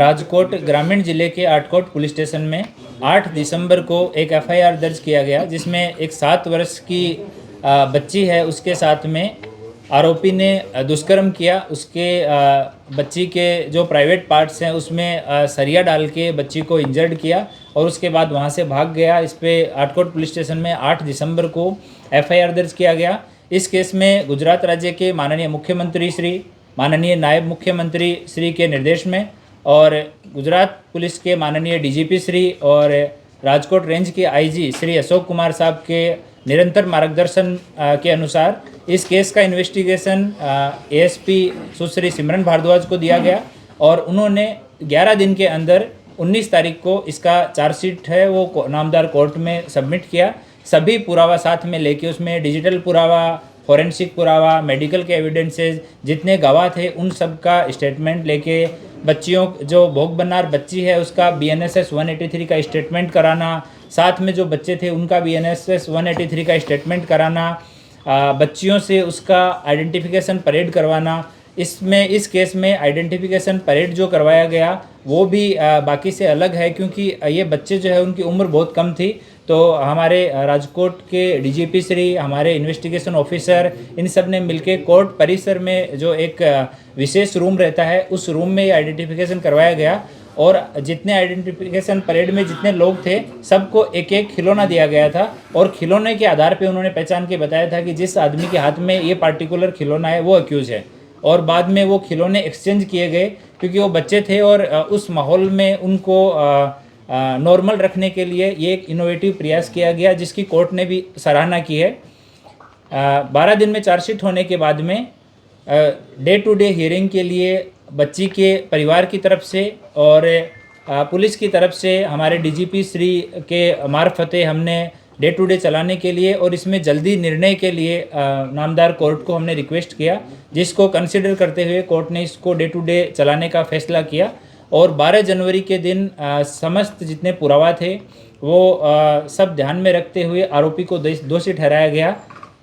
राजकोट ग्रामीण जिले के आटकोट पुलिस स्टेशन में 8 दिसंबर को एक एफआईआर दर्ज किया गया, जिसमें एक 7 वर्ष की बच्ची है, उसके साथ में आरोपी ने दुष्कर्म किया। उसके बच्ची के जो प्राइवेट पार्ट्स हैं उसमें सरिया डाल के बच्ची को इंजर्ड किया और उसके बाद वहां से भाग गया। इस पे आटकोट पुलिस स्टेशन में 8 दिसंबर को एफआईआर दर्ज किया गया। इस केस में गुजरात राज्य के माननीय मुख्यमंत्री श्री, माननीय नायब मुख्यमंत्री श्री के निर्देश में और गुजरात पुलिस के माननीय डीजीपी श्री और राजकोट रेंज के आईजी श्री अशोक कुमार साहब के निरंतर मार्गदर्शन के अनुसार इस केस का इन्वेस्टिगेशन एएसपी सुश्री सिमरन भारद्वाज को दिया गया और उन्होंने 11 दिन के अंदर 19 तारीख को इसका चार्जशीट है वो नामदार कोर्ट में सबमिट किया। सभी पुरावा साथ में लेके उसमें डिजिटल पुरावा, फॉरेंसिक पुरावा, मेडिकल के एविडेंसेस, जितने गवाह थे उन सब का स्टेटमेंट लेके बच्चियों जो भोग बनार बच्ची है उसका BNSS 183 का स्टेटमेंट कराना, साथ में जो बच्चे थे उनका BNSS 183 का स्टेटमेंट कराना, बच्चियों से उसका आइडेंटिफिकेशन परेड करवाना। इसमें इस केस में आइडेंटिफिकेशन परेड जो करवाया गया वो भी बाकी से अलग है, क्योंकि ये बच्चे जो है उनकी उम्र बहुत कम थी। तो हमारे राजकोट के डीजीपी श्री, हमारे इन्वेस्टिगेशन ऑफिसर, इन सब ने मिलके कोर्ट परिसर में जो एक विशेष रूम रहता है उस रूम में आइडेंटिफिकेशन करवाया गया और जितने आइडेंटिफिकेशन परेड में जितने लोग थे सबको एक एक खिलौना दिया गया था और खिलौने के आधार पे उन्होंने पहचान के बताया था कि जिस आदमी के हाथ में ये पार्टिकुलर खिलौना है वो अक्यूज है। और बाद में वो खिलौने एक्सचेंज किए गए क्योंकि वो बच्चे थे और उस माहौल में उनको नॉर्मल रखने के लिए ये एक इनोवेटिव प्रयास किया गया, जिसकी कोर्ट ने भी सराहना की है। 12 दिन में चार्जशीट होने के बाद में डे टू डे हियरिंग के लिए बच्ची के परिवार की तरफ से और पुलिस की तरफ से हमारे डीजीपी श्री के मार्फते हमने डे टू डे चलाने के लिए और इसमें जल्दी निर्णय के लिए नामदार कोर्ट को हमने रिक्वेस्ट किया, जिसको कंसिडर करते हुए कोर्ट ने इसको डे टू डे चलाने का फैसला किया और 12 जनवरी के दिन समस्त जितने पुरावा थे वो सब ध्यान में रखते हुए आरोपी को दोषी ठहराया गया।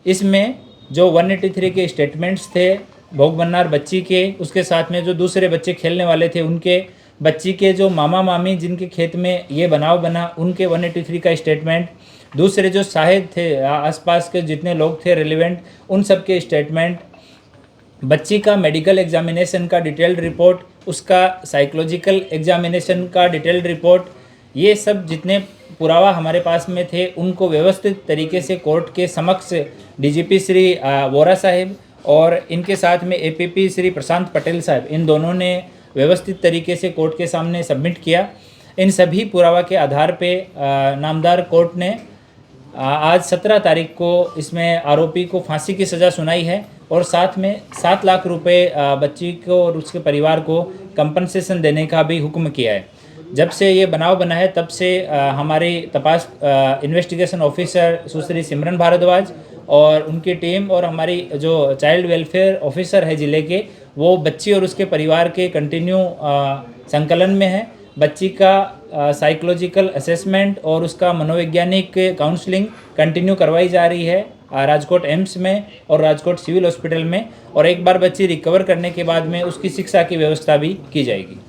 इसमें जो 183 के स्टेटमेंट्स थे भोग बननार बच्ची के, उसके साथ में जो दूसरे बच्चे खेलने वाले थे उनके, बच्ची के जो मामा मामी जिनके खेत में ये बनाव बना उनके 183 का स्टेटमेंट, दूसरे जो शाहिद थे आसपास के जितने लोग थे रिलेवेंट उन सब के स्टेटमेंट, बच्ची का मेडिकल एग्जामिनेशन का डिटेल्ड रिपोर्ट, उसका साइकोलॉजिकल एग्जामिनेशन का डिटेल्ड रिपोर्ट, ये सब जितने पुरावा हमारे पास में थे उनको व्यवस्थित तरीके से कोर्ट के समक्ष डीजीपी श्री वोरा साहिब और इनके साथ में एपीपी श्री प्रशांत पटेल साहब, इन दोनों ने व्यवस्थित तरीके से कोर्ट के सामने सबमिट किया। इन सभी पुरावा के आधार पे नामदार कोर्ट ने आज 17 तारीख को इसमें आरोपी को फांसी की सज़ा सुनाई है और साथ में 7 लाख रुपए बच्ची को और उसके परिवार को कंपनसेशन देने का भी हुक्म किया है। जब से ये बनाव बना है तब से हमारी तपास इन्वेस्टिगेशन ऑफिसर सुश्री सिमरन भारद्वाज और उनकी टीम और हमारी जो चाइल्ड वेलफेयर ऑफिसर है ज़िले के, वो बच्ची और उसके परिवार के कंटिन्यू संकलन में है। बच्ची का साइकोलॉजिकल असेसमेंट और उसका मनोवैज्ञानिक काउंसलिंग कंटिन्यू करवाई जा रही है राजकोट एम्स में और राजकोट सिविल हॉस्पिटल में, और एक बार बच्ची रिकवर करने के बाद में उसकी शिक्षा की व्यवस्था भी की जाएगी।